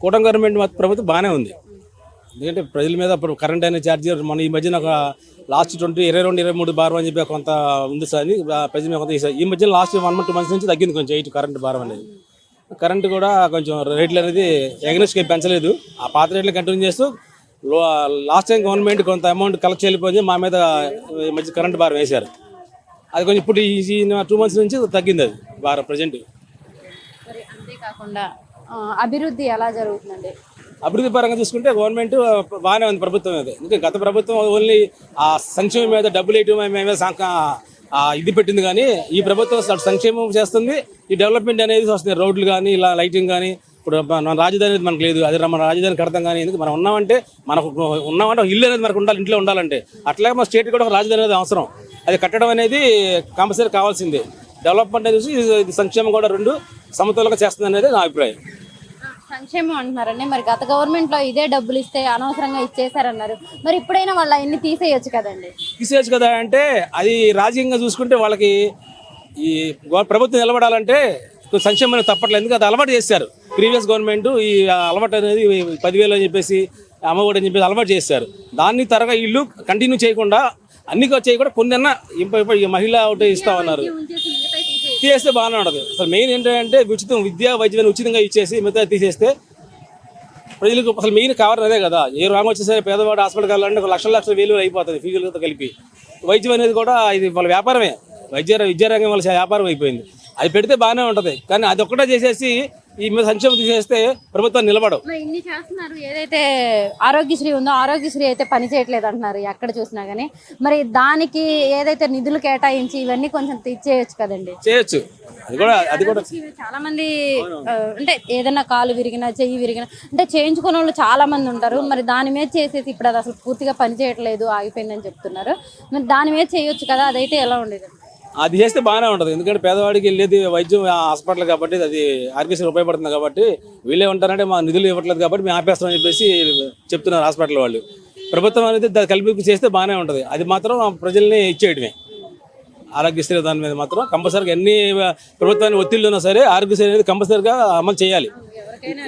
కూటమి గవర్నమెంట్ ప్రభుత్వం బాగానే ఉంది. ఎందుకంటే ప్రజల మీద ఇప్పుడు కరెంట్ అనే ఛార్జీ మన ఈ మధ్యన ఒక లాస్ట్ 22-23 భారం అని చెప్పి కొంత ఉంది సార్ అని ప్రజల మీద కొంత ఈ మధ్యన లాస్ట్ 1-2 మంత్స్ నుంచి తగ్గింది కొంచెం 8 కరెంట్ భారం అనేది. కరెంటు కూడా కొంచెం రేట్లు అనేది ఎగనెస్ట్గా పెంచలేదు, ఆ పాత రేట్లు కంటిన్యూ చేస్తూ లాస్ట్ టైం గవర్నమెంట్ కొంత అమౌంట్ కలెక్ట్ చేయలేకపోతే మా మీద ఈ మధ్య కరెంట్ భారం వేశారు. అది కొంచెం ఇప్పుడు ఈ 2 మంత్స్ నుంచి తగ్గింది అది భారం ప్రజెంట్. అంతేకాకుండా అభివృద్ధి ఎలా జరుగుతుందండి? అభివృద్ధి పరంగా చూసుకుంటే గవర్నమెంట్ బాగానే ఉంది ప్రభుత్వం మీద. ఎందుకంటే గత ప్రభుత్వం ఓన్లీ ఆ సంక్షేమం మీద డబ్బులు వేయటం మీద ఇది పెట్టింది, కానీ ఈ ప్రభుత్వం సంక్షేమం చేస్తుంది, ఈ డెవలప్మెంట్ అనేది వస్తుంది. రోడ్లు కానీ ఇలా లైటింగ్ కానీ ఇప్పుడు మన రాజధాని అనేది మనకు లేదు, అది మన రాజధాని కడతాం. కానీ ఎందుకు మనం ఉన్నామంటే ఇల్లు అనేది మనకు ఉండాలి, ఇంట్లో ఉండాలంటే అట్లాగే మన స్టేట్ కూడా ఒక రాజధాని అనేది అవసరం. అది కట్టడం అనేది కంపల్సరీ కావాల్సిందే. డెవలప్మెంట్ అనేది సంక్షేమం కూడా రెండు సమతుల్యంగా చేస్తుంది అనేది నా అభిప్రాయం. సంక్షేమం అంటున్నారండి, మరి గత గవర్నమెంట్ లో ఇదే డబ్బులు ఇస్తే అనవసరంగా ఇచ్చేసారన్నారు, మరి ఇప్పుడైనా వాళ్ళు అన్ని తీసేయొచ్చు కదండి? తీసేయచ్చు కదా అంటే అది రాజకీయంగా చూసుకుంటే వాళ్ళకి ఈ ప్రభుత్వం నిలబడాలంటే సంక్షేమం తప్పట్లేదు. ఎందుకంటే అది అలవాటు చేశారు ప్రీవియస్ గవర్నమెంట్. ఈ అలవాటు అనేది 10,000 అని చెప్పేసి అమ్మఒడి అని చెప్పేసి అలవాటు చేశారు. దాన్ని త్వరగా ఇల్లు కంటిన్యూ చేయకుండా అన్ని చేయకుండా కొన్ని మహిళ ఒకటి ఇస్తామన్నారు, తీసేస్తే బాగానే ఉండదు. అసలు మెయిన్ ఏంటంటే విద్యా వైద్యం ఉచితంగా ఇచ్చేసి మిగతా తీసేస్తే ప్రజలకు అసలు మెయిన్ కావాలి అదే కదా. ఏ రోగం వచ్చేసరి పేదవాడు హాస్పిటల్కి వెళ్ళాలంటే 1,00,000 వేలు అయిపోతుంది ఫీజులతో కలిపి. వైద్యం అనేది కూడా ఇది వాళ్ళ వ్యాపారమే, విద్యారంగం వాళ్ళ వ్యాపారం అయిపోయింది. అది పెడితే బాగానే ఉంటుంది, కానీ అది ఒక్కటే చేసేసి ఈ మీద సంక్షేమం తీసేస్తే ప్రభుత్వం నిలబడవు. ఇన్ని చేస్తున్నారు, ఏదైతే ఆరోగ్యశ్రీ ఉందో ఆరోగ్యశ్రీ అయితే పని చేయట్లేదు అంటున్నారు ఎక్కడ చూసినా కానీ. మరి దానికి ఏదైతే నిధులు కేటాయించి ఇవన్నీ కొంచెం ఇచ్చేయచ్చు కదండి? చేయొచ్చు, అది కూడా చాలా మంది అంటే ఏదైనా కాలు విరిగినా చెయ్యి విరిగినా అంటే చేయించుకునే వాళ్ళు చాలా మంది ఉంటారు. మరి దాని మీద చేసేసి ఇప్పుడు అది అసలు పూర్తిగా పని చేయట్లేదు, ఆగిపోయిందని చెప్తున్నారు. మరి దాని మీద చేయొచ్చు కదా, అదైతే ఎలా ఉండేది? అది చేస్తే బాగానే ఉంటుంది. ఎందుకంటే పేదవాడికి వెళ్ళేది వైద్యం హాస్పిటల్ కాబట్టి అది ఆరోగ్యశ్రీ ఉపయోగపడుతుంది కాబట్టి వీళ్ళే ఉంటారంటే మా నిధులు ఇవ్వట్లేదు కాబట్టి మేము ఆపేస్తామని చెప్పేసి చెప్తున్నారు హాస్పిటల్ వాళ్ళు. ప్రభుత్వం అనేది కలిపి చేస్తే బాగానే ఉంటుంది. అది మాత్రం ప్రజల్ని ఇచ్చేయడమే. ఆరోగ్యశ్రీ దాని మీద మాత్రం కంపల్సరీగా ఎన్ని ప్రభుత్వాన్ని ఒత్తిళ్ళు ఉన్నా సరే ఆరోగ్యశ్రీ అనేది కంపల్సరీగా అమలు చేయాలి.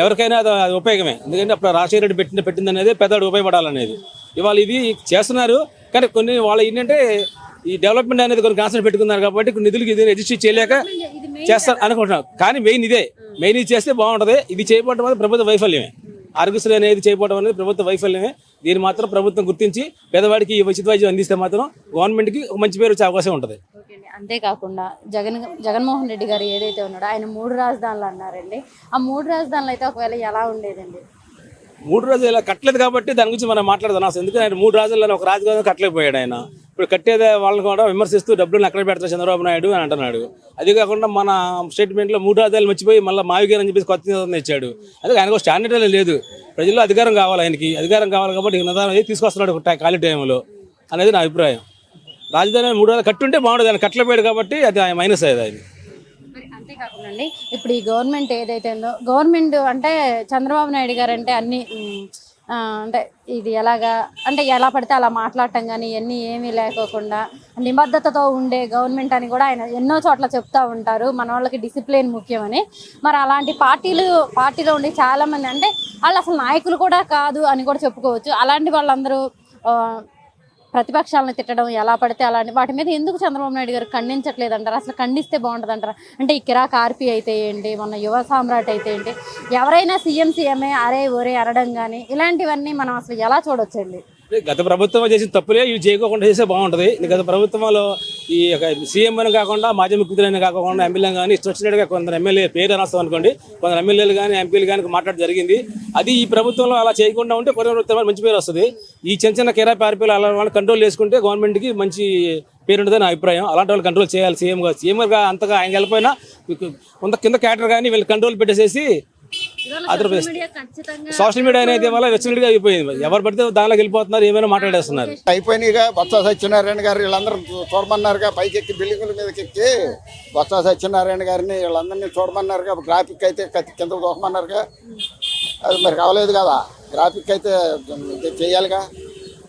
ఎవరికైనా అది ఉపయోగమే. ఎందుకంటే అప్పుడు రాజశేఖర రెడ్డి పెట్టింది అనేది పెద్దవాడు ఉపయోగపడాలనేది. ఇవాళ ఇది చేస్తున్నారు, కానీ కొన్ని వాళ్ళు ఏంటంటే ఈ డెవలప్మెంట్ అనేది కొన్ని కాన్సెప్ట్ పెట్టుకున్నారు కాబట్టి నిధులకి ఇది రిజిస్టర్ చేయలేక చేస్తారు అనుకుంటున్నారు. కానీ మెయిన్ ఇది చేస్తే బాగుంటుంది. ఇది చేయకపోవడం అనేది ప్రభుత్వ వైఫల్యమే. ఆరోగ్యశ్రీ అనేది చేయకపోవడం అనేది ప్రభుత్వ వైఫల్యమే. దీన్ని మాత్రం ప్రభుత్వం గుర్తించి పేదవాడికి ఉచిత వైద్యం అందిస్తే మాత్రం గవర్నమెంట్కి ఒక మంచి పేరు వచ్చే అవకాశం ఉంటుంది. అంతేకాకుండా జగన్మోహన్ రెడ్డి గారు ఏదైతే ఉన్నాడో ఆయన 3 రాజధానులు అన్నారండి. ఆ 3 రాజధానులు అయితే ఒకవేళ ఎలా ఉండేదండి? 3 రాజధానులు ఇలా కట్టలేదు కాబట్టి దాని గురించి మనం మాట్లాడదాం అసలు. ఎందుకంటే ఆయన 3 రాజధానులను ఒక రాజధాని కట్టలేకపోయాడు. ఆయన ఇప్పుడు కట్టేదే వాళ్ళని కూడా విమర్శిస్తూ డబ్బులు అక్కడ పెడతారు చంద్రబాబు నాయుడు అని అంటున్నాడు. అది కాకుండా మన స్టేట్మెంట్లో 3 రాజధానులు మర్చిపోయి మళ్ళీ మావిగారు అని చెప్పేసి కొత్త నిబంధన ఇచ్చాడు. అదే ఆయనకు స్టాండర్డ్ లేదు. ప్రజల్లో అధికారం కావాలి, ఆయనకి అధికారం కావాలి కాబట్టి నిదానం తీసుకొస్తున్నాడు ఖాళీ టైంలో అనేది నా అభిప్రాయం. రాజధాని 3 రాజధానులు కట్టుంటే బాగుంటుంది, ఆయన కట్టలేపోయాడు కాబట్టి అది మైనస్ అయ్యేది ఆయన. అంతేకాకుండా ఇప్పుడు ఈ గవర్నమెంట్ ఏదైతే ఉందో గవర్నమెంట్ అంటే చంద్రబాబు నాయుడు గారు అంటే అన్ని అంటే ఇది ఎలాగా అంటే ఎలా పడితే అలా మాట్లాడటం కానీ ఇవన్నీ ఏమీ లేకోకుండా నిబద్ధతతో ఉండే గవర్నమెంట్ అని కూడా ఆయన ఎన్నో చోట్ల చెప్తూ ఉంటారు. మన వాళ్ళకి డిసిప్లిన్ ముఖ్యమని. మరి అలాంటి పార్టీలో ఉండే చాలామంది అంటే వాళ్ళు అసలు నాయకులు కూడా కాదు అని కూడా చెప్పుకోవచ్చు. అలాంటి వాళ్ళందరూ ప్రతిపక్షాలను తిట్టడం ఎలా పడితే అలాంటి వాటి మీద ఎందుకు చంద్రబాబు నాయుడు గారు ఖండించట్లేదు అంటారు? అసలు ఖండిస్తే బాగుంటుంది అంటారా? అంటే ఈ కిరాక్ ఆర్పీ అయితే ఏంటి, మొన్న యువ సామ్రాట్ అయితే ఏంటి, ఎవరైనా సీఎంఏ అరే ఒరే అనడం కానీ ఇలాంటివన్నీ మనం అసలు ఎలా చూడొచ్చండి? గత ప్రభుత్వం చేసిన తప్పులే ఇవి చేయకోకుండా చేస్తే బాగుంటుంది. గత ప్రభుత్వంలో ఈ సీఎం అని కాకుండా మాజీ ముఖ్యమంత్రి కాకుండా ఎమ్మెల్యే కానీ ఇష్టం వచ్చినట్టుగా కొందరు ఎమ్మెల్యే పేరు అనొస్తాం అనుకోండి, కొందరు ఎమ్మెల్యేలు కానీ ఎంపీలు కానీ మాట్లాడడం జరిగింది. అది ఈ ప్రభుత్వంలో అలా చేయకుండా ఉంటే కొన్ని మంచి పేరు వస్తుంది. ఈ చిన్న కిరాయి ఆర్పీలు అలా వాళ్ళు కంట్రోల్ చేసుకుంటే గవర్నమెంట్కి మంచి పేరు ఉంటుంది నా అభిప్రాయం. అలాంటి వాళ్ళు కంట్రోల్ చేయాలి. సీఎంగా అంతగా ఆయన వెళ్ళిపోయినా కొంత కింద క్యాటర్ కానీ వీళ్ళు కంట్రోల్ పెట్టేసేసి ఆంధ్రప్రదేశ్ సోషల్ మీడియా అనేది వల్ల వెచ్చలుడిగా అయిపోయింది. ఎవరు పడితే దానిలోకి వెళ్ళిపోతున్నారు, ఏమైనా మాట్లాడేస్తున్నారు. అయిపోయినాయిగా. బొత్స సత్యనారాయణ గారు వీళ్ళందరూ చూడమన్నారుగా, పైకి ఎక్కి బిల్డింగుల మీదకి ఎక్కి బొత్స సత్యనారాయణ గారిని వీళ్ళందరినీ చూడమన్నారుగా. గ్రాఫిక్ అయితే కింద చూడమన్నారుగా, అది మరి కావలేదు కదా. గ్రాఫిక్ అయితే చేయాలిగా.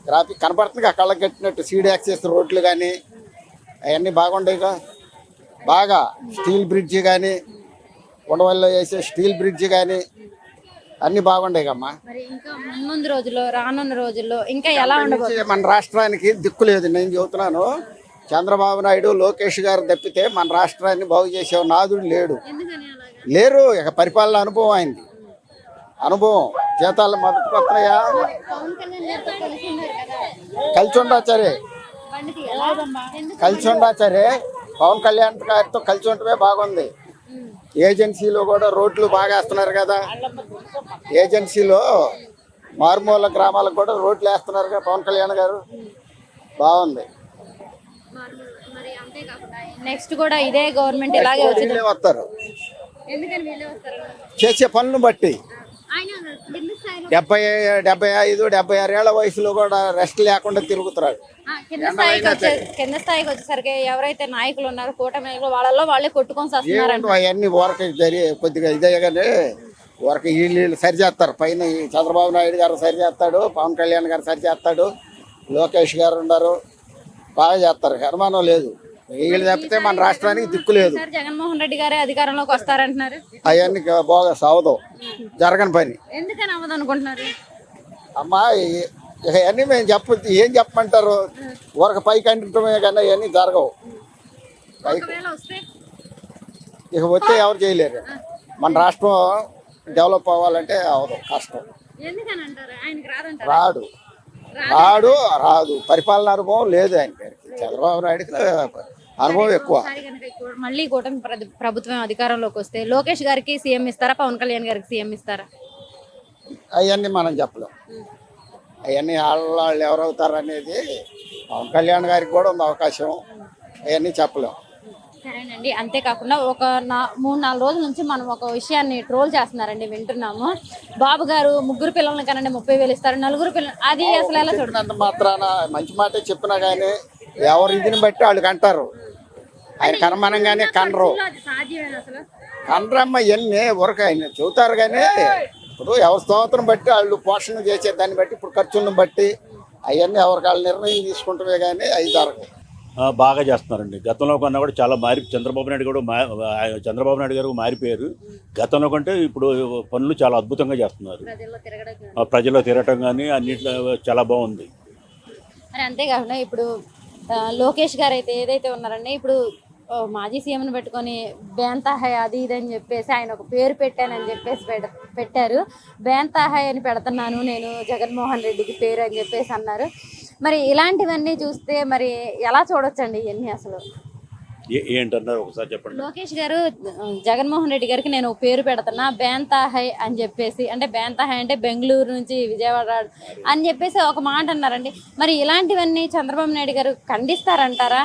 గ్రాఫిక్ కనపడుతుందిగా కళ్ళకి కట్టినట్టు. సీడీ యాక్సెస్ రోడ్లు కానీ అవన్నీ బాగుండేగా. బాగా స్టీల్ బ్రిడ్జి కానీ, ఉండవల్లో వేసే స్టీల్ బ్రిడ్జి కానీ అన్నీ బాగుండేగమ్మా. మరి ఇంకా ముందు రోజుల్లో రానున్న రోజుల్లో ఇంకా ఎలా ఉండబోతుంది? మన రాష్ట్రానికి దిక్కు లేదు. నేను చెబుతున్నాను, చంద్రబాబు నాయుడు లోకేష్ గారు తప్పితే మన రాష్ట్రాన్ని బాగు చేసే నాదుడు లేడు. ఎందుకని అలాగా? లేరు. ఇక పరిపాలన అనుభవం అయింది. అనుభవం జీతాలు మొదటి వస్తున్నాయా? పవన్ కళ్యాణ్ గారితో కలిసి ఉన్నారు కదా, కలిసి ఉండొచ్చరే, బండి తీయాలా? ఎందుకు? కలిసి ఉండొచ్చరే. పవన్ కళ్యాణ్ గారితో కలిసి ఉండటమే బాగుంది. ఏజెన్సీలో కూడా రోడ్లు బాగా వేస్తున్నారు కదా. ఏజెన్సీలో మారుమూల గ్రామాలకు కూడా రోడ్లు వేస్తున్నారు కదా పవన్ కళ్యాణ్ గారు. బాగుంది. మరి అంతేకాకుండా నెక్స్ట్ కూడా ఇదే గవర్నమెంట్ ఇలాగే వచ్చింది. వీళ్ళే వస్తారు ఎందుకని వీళ్ళే వస్తారు? చేసే పనులను బట్టి. ఆయన కింద స్థాయిలో 75, 76 ఏళ్ల వయసులో కూడా రెస్ట్ లేకుండా తిరుగుతున్నాడు. కింద స్థాయికి వచ్చేసరికి ఎవరైతే నాయకులు ఉన్నారో కూటమి నాయకులు వాళ్ళలో వాళ్ళే కొట్టుకొని వస్తున్నారు. అవన్నీ ఊరక కొద్దిగా ఇదే కానీ ఊరక వీళ్ళు సరి చేస్తారు. పైన ఈ చంద్రబాబు నాయుడు గారు సరి చేస్తాడు, పవన్ కళ్యాణ్ గారు సరి చేస్తాడు, లోకేష్ గారు ఉన్నారు, బాగా చేస్తారు. అనుమానం లేదు. వీళ్ళు తప్పితే మన రాష్ట్రానికి దిక్కు లేదు. జగన్మోహన్ రెడ్డి గారే అధికారంలోకి వస్తారంటున్నారు. అవన్నీ బాగా సావదు, జరగని పని. ఎందుకని అవ్వదు అనుకుంటున్నారు? అమ్మా ఇక అన్నీ మేము ఏం చెప్పమంటారు? ఊరక పైకి అంటమే కానీ అవన్నీ జరగవు. ఒకవేళ వస్తే ఇక వచ్చే ఎవరు చేయలేరు. మన రాష్ట్రం డెవలప్ అవ్వాలంటే అవదు, కష్టం. ఎందుకని అంటారు? ఆయనకి రాదంటారు. రాదు. పరిపాలన అనుభవం లేదు ఆయన గారికి. చంద్రబాబు నాయుడుకి అనుభవం ఎక్కువ. మళ్ళీ కూటమి ప్రభుత్వం అధికారంలోకి వస్తే లోకేష్ గారికి సీఎం ఇస్తారా, పవన్ కళ్యాణ్ గారికి సీఎం ఇస్తారా? అవన్నీ మనం చెప్పలేం. అవన్నీ వాళ్ళు ఎవరవుతారు అనేది పవన్ కళ్యాణ్ గారికి కూడా ఉంది అవకాశం. అవన్నీ చెప్పలేం. సరేనండి. అంతేకాకుండా ఒక 3-4 రోజుల నుంచి మనం ఒక విషయాన్ని ట్రోల్ చేస్తున్నారండి, వింటున్నాము. బాబు గారు 3 పిల్లల్ని కనండి 30,000 ఇస్తారు, 4 పిల్లలు, అది అసలు ఎలా చూడండి? మాత్రాన మంచి మాట చెప్పినా కానీ ఎవరు ఇదిని బట్టి వాళ్ళు కంటారు. ఆయన కనమనంగానే కనరు. కనరమ్మ ఎన్ని ఊరక ఆయన చూతారు కానీ ఇప్పుడు ఎవరి స్తోత్రం బట్టి వాళ్ళు పోషణ చేసే దాన్ని బట్టి ఇప్పుడు ఖర్చులను బట్టి అవన్నీ ఎవరికి వాళ్ళు నిర్ణయం తీసుకుంటే కానీ అవి జరగవు. బాగా చేస్తున్నారండి. గతంలో కన్నా కూడా చాలా చంద్రబాబు నాయుడు గారు మారిపోయారు. గతంలో కంటే ఇప్పుడు పనులు చాలా అద్భుతంగా చేస్తున్నారు. ప్రజల్లో తిరగటం కానీ అన్నిట్లో చాలా బాగుంది. మరి అంతేకాకుండా ఇప్పుడు లోకేష్ గారు అయితే ఏదైతే ఉన్నారండి, ఇప్పుడు మాజీ సీఎంని పెట్టుకొని బేంతాహాయ్ అది ఇది అని చెప్పేసి ఆయన ఒక పేరు పెట్టానని చెప్పేసి పెట్టారు. బేంతాహాయ్ అని పెడుతున్నాను నేను జగన్మోహన్ రెడ్డికి పేరు అని చెప్పేసి అన్నారు. మరి ఇలాంటివన్నీ చూస్తే మరి ఎలా చూడొచ్చండి ఇవన్నీ? అసలు ఏంటన్నారు ఒకసారి చెప్పండి. లోకేష్ గారు జగన్మోహన్ రెడ్డి గారికి నేను పేరు పెడుతున్నా బేంతాహాయ్ అని చెప్పేసి, అంటే బేంతాహాయ్ అంటే బెంగళూరు నుంచి విజయవాడ అని చెప్పేసి ఒక మాట అన్నారండి. మరి ఇలాంటివన్నీ చంద్రబాబు నాయుడు గారు ఖండిస్తారంటారా?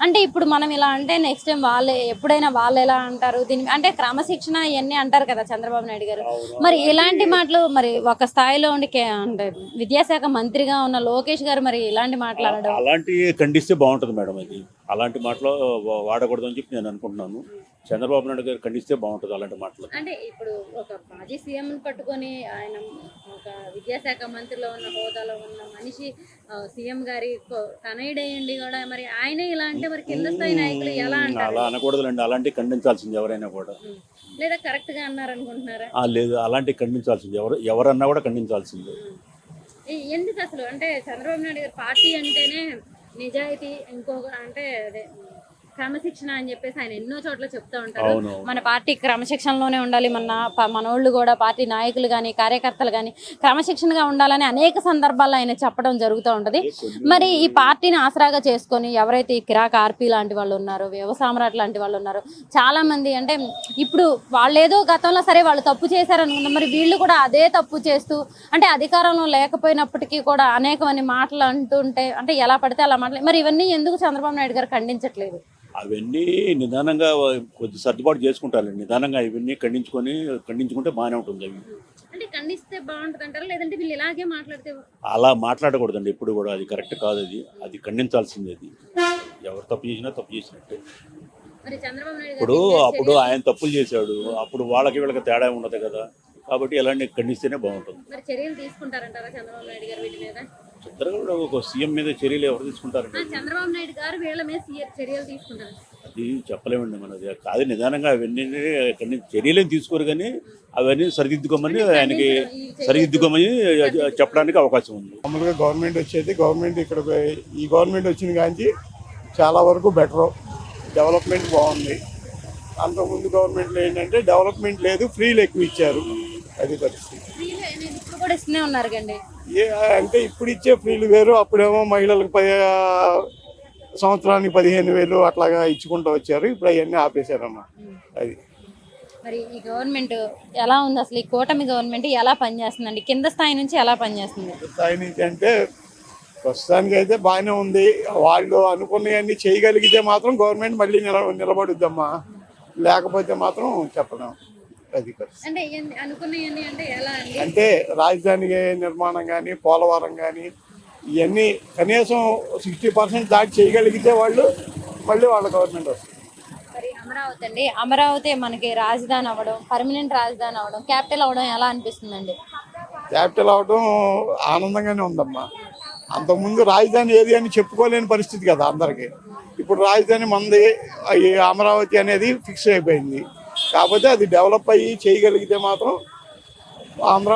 అంటే ఇప్పుడు మనం ఇలా అంటే నెక్స్ట్ టైం ఎప్పుడైనా వాళ్ళు ఎలా అంటారు దీని అంటే క్రమశిక్షణ ఇవన్నీ అంటారు కదా చంద్రబాబు నాయుడు గారు. మరి ఇలాంటి మాటలు మరి ఒక స్థాయిలో ఉండి అంటే విద్యాశాఖ మంత్రిగా ఉన్న లోకేష్ గారు మరి ఇలాంటి మాట్లాడడం అలాంటివి ఖండిస్తే బాగుంటుంది మేడం. అది అలాంటి మాటలు వాడకూడదని చెప్పి నేను అనుకుంటున్నాను. చంద్రబాబు నాయుడు గారు ఖండిస్తే బాగుంటుంది అలాంటి మాటలు. అంటే ఇప్పుడు ఒక మాజీ సీఎంని పట్టుకొని ఆయన ఒక విద్యాశాఖ మంత్రిలో ఉన్న హోదాలో ఉన్న మనిషి సీఎం గారి తనయుడేయండి కూడా, మరి ఆయనే ఇలా అంటే మరి కింద స్థాయి నాయకులు ఎలా అంటారు? అలా అనకూడదులండి. అలాంటివి ఖండించాల్సింది ఎవరైనా కూడా. లేదా కరెక్ట్ గా అన్నారనుకుంటున్నారా? లేదు, అలాంటివి ఖండించాల్సింది ఎవరన్నా కూడా ఖండించాల్సిందే. ఎందుకు అసలు అంటే చంద్రబాబు నాయుడు గారి పార్టీ అంటేనే నిజాయితీ, ఇంకొక అంటే అదే క్రమశిక్షణ అని చెప్పేసి ఆయన ఎన్నో చోట్ల చెప్తూ ఉంటారు. మన పార్టీ క్రమశిక్షణలోనే ఉండాలి, మనోళ్ళు కూడా పార్టీ నాయకులు కానీ కార్యకర్తలు కానీ క్రమశిక్షణగా ఉండాలని అనేక సందర్భాల్లో ఆయన చెప్పడం జరుగుతూ ఉంటుంది. మరి ఈ పార్టీని ఆసరాగా చేసుకొని ఎవరైతే ఈ కిరాక్ ఆర్పీ లాంటి వాళ్ళు ఉన్నారో, వ్యవసామరాట్ లాంటి వాళ్ళు ఉన్నారో, చాలా మంది అంటే ఇప్పుడు వాళ్ళు ఏదో గతంలో సరే వాళ్ళు తప్పు చేశారనుకుందాం, మరి వీళ్ళు కూడా అదే తప్పు చేస్తూ అంటే అధికారంలో లేకపోయినప్పటికీ కూడా అనేకమంది మాటలు అంటుంటే అంటే ఎలా పడితే అలా మాటలు, మరి ఇవన్నీ ఎందుకు చంద్రబాబు నాయుడు గారు ఖండించట్లేదు? అవన్నీ నిదానంగా కొద్ది సర్దుబాటు చేసుకుంటారు. నిదానంగా ఇవన్నీ ఖండించుకుంటే బాగానే ఉంటుంది. అవి అంటే ఖండిస్తే బాగుంటుంది అంటారా, లేదంటే వీళ్ళు ఇలాగే మాట్లాడితే? అలా మాట్లాడకూడదండి ఎప్పుడు కూడా. అది కరెక్ట్ కాదు. అది ఖండించాల్సింది. అది ఎవరు తప్పు చేసినా తప్పు చేసినట్టే. అప్పుడు ఆయన తప్పులు చేశాడు, అప్పుడు వీళ్ళకి తేడా ఉండదు కదా. కాబట్టి ఇలాంటి ఖండిస్తేనే బాగుంటుంది. చర్యలు తీసుకుంటారంటారా చంద్రబాబు నాయుడు గారు వీటి మీద? చంద్రబాబు ఒక సీఎం మీద చర్యలు ఎవరు తీసుకుంటారండి? చంద్రబాబు నాయుడు గారు వీళ్ళ మీద చర్యలు తీసుకుంటారు. అది చెప్పలేమండి మనది కాదు. నిదానంగా అవన్నీ ఎక్కడి నుంచి చర్యలేం తీసుకోరు, కానీ అవన్నీ సరిదిద్దుకోమని ఆయనకి సరిదిద్దుకోమని చెప్పడానికి అవకాశం ఉంది. మామూలుగా గవర్నమెంట్ వచ్చేది, గవర్నమెంట్ ఇక్కడ ఈ గవర్నమెంట్ వచ్చిన కానీ చాలా వరకు బెటర్, డెవలప్మెంట్ బాగుంది. అంతకుముందు గవర్నమెంట్లో ఏంటంటే డెవలప్మెంట్ లేదు, ఫ్రీలు ఎక్కువ ఇచ్చారు, అది పరిస్థితి. ఇప్పుడు కూడా ఇస్తూనే ఉన్నారు కండి. అంటే ఇప్పుడు ఇచ్చే ఫ్రీలు వేరు, అప్పుడేమో మహిళలకు సంవత్సరానికి 15,000 అట్లాగా ఇచ్చుకుంటూ వచ్చారు, ఇప్పుడు అవన్నీ ఆపేశారమ్మా. అది మరి ఈ గవర్నమెంట్ ఎలా ఉంది అసలు? ఈ కూటమి గవర్నమెంట్ ఎలా పనిచేస్తుందండి? కింద స్థాయి నుంచి ఎలా పనిచేస్తుంది? స్థాయి నుంచి అంటే ప్రస్తుతానికి అయితే బాగానే ఉంది. వాళ్ళు అనుకున్నవన్నీ చేయగలిగితే మాత్రం గవర్నమెంట్ మళ్ళీ నిలబడుద్దమ్మా, లేకపోతే మాత్రం చెప్పలేం. అది పరిస్థితి. అంటే అనుకున్నవన్నీ అంటే ఎలా అండి? అంటే రాజధాని నిర్మాణం కానీ, పోలవరం కానీ ఇవన్నీ కనీసం 60% దాటి చేయగలిగితే వాళ్ళు మళ్ళీ వాళ్ళ గవర్నమెంట్ వస్తుంది. మరి అమరావతి అండి, అమరావతి మనకి రాజధాని అవ్వడం, పర్మనెంట్ రాజధాని అవ్వడం, క్యాపిటల్ అవ్వడం ఎలా అనిపిస్తుందండి? క్యాపిటల్ అవడం ఆనందంగానే ఉందమ్మా. అంతకుముందు రాజధాని ఏది అని చెప్పుకోలేని పరిస్థితి కదా అందరికీ. ఇప్పుడు రాజధాని మంది ఈ అమరావతి అనేది ఫిక్స్ అయిపోయింది. కాకపోతే అది డెవలప్ అయ్యి చేయగలిగితే మాత్రం ఆంధ్ర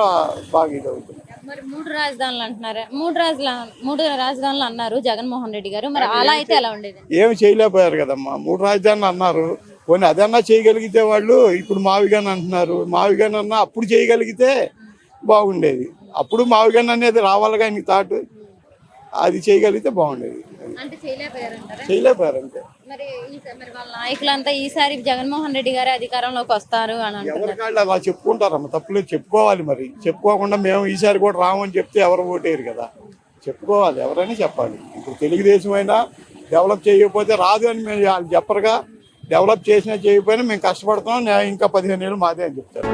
బాగా ఇది అవుతుంది. మరి 3 రాజధానులు అంటున్నారు, 3 రాజధానులు అన్నారు జగన్మోహన్ రెడ్డి గారు. మరి అలా అయితే ఎలా ఉండేది? ఏమి చేయలేకపోయారు కదమ్మా. 3 రాజధానులు అన్నారు, పోనీ అదన్నా చేయగలిగితే వాళ్ళు. ఇప్పుడు మావిగాని అంటున్నారు, మావిగాని అన్నా అప్పుడు చేయగలిగితే బాగుండేది. అప్పుడు మావిగాని అనేది రావాలి కానీ థాట్, అది చేయగలిగితే బాగుండేది. అంటే చేయలేకపోయారంటారా? చేయలేకపోయారు అంతే. మరి వాళ్ళ నాయకులంతా ఈసారి జగన్మోహన్ రెడ్డి గారే అధికారంలోకి వస్తారు అని అంటున్నారు. ఎవరికాళ్ళు అలా చెప్పుకుంటారమ్మ, తప్పులేదు, చెప్పుకోవాలి. మరి చెప్పుకోకుండా మేము ఈసారి కూడా రామని చెప్తే ఎవరు ఓటేరు కదా. చెప్పుకోవాలి, ఎవరైనా చెప్పాలి. ఇప్పుడు తెలుగుదేశం అయినా డెవలప్ చేయకపోతే రాదు అని మేము వాళ్ళు చెప్పరుగా. డెవలప్ చేసినా చేయకపోయినా మేము కష్టపడతాం, ఇంకా 15 ఏళ్ళు మాదే అని చెప్తారు.